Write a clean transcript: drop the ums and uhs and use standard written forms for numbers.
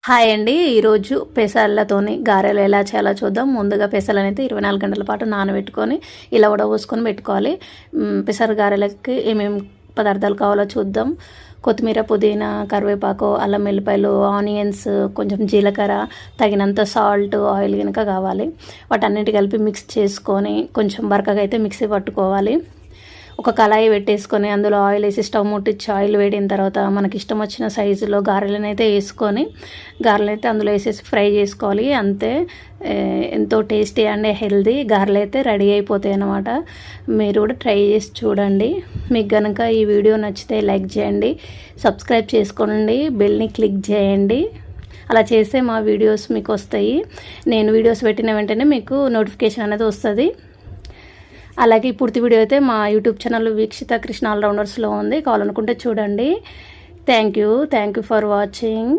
Hi అండి. ఈరోజు పెసర్లతోని గారెలు ఎలా చేయాలో చూద్దాం. ముందుగా పెసర్లను అయితే 24 గంటల పాటు నానబెట్టుకొని ఇలా వడపోసుకొని పెట్టుకోవాలి. పెసర గారెలకి ఏమేమి పదార్థాలు కావాలో చూద్దాం. కొత్తిమీర, పుదీనా, కరివేపాకు, అల్లం వెల్లిపాయలు, ఆనియన్స్, కొంచెం జీలకర్ర, తగినంత సాల్ట్, ఆయిల్ కనుక కావాలి. వాటన్నిటి కలిపి మిక్స్ చేసుకొని కొంచెం బరకగా అయితే మిక్సీ పట్టుకోవాలి. ఒక కళాయి పెట్టేసుకొని అందులో ఆయిల్ వేసి స్టవ్ ముట్టించి ఆయిల్ వేడిన తర్వాత మనకి ఇష్టం వచ్చిన సైజులో గారెలను అయితే వేసుకొని గారెలు అయితే అందులో వేసేసి ఫ్రై చేసుకోవాలి. అంతే, ఎంతో టేస్టీ అండ్ హెల్దీ గారెలు అయితే రెడీ అయిపోతాయి అన్నమాట. మీరు కూడా ట్రై చేసి చూడండి. మీకు కనుక ఈ వీడియో నచ్చితే లైక్ చేయండి, సబ్స్క్రైబ్ చేసుకోండి, బెల్ని క్లిక్ చేయండి. అలా చేస్తే మా వీడియోస్ మీకు వస్తాయి. నేను వీడియోస్ పెట్టిన వెంటనే మీకు నోటిఫికేషన్ అనేది వస్తుంది. అలాగే పూర్తి వీడియో అయితే మా యూట్యూబ్ ఛానల్ వీక్షిత కృష్ణ ఆల్రౌండర్స్లో ఉంది, కావాలనుకుంటే చూడండి. Thank you for watching.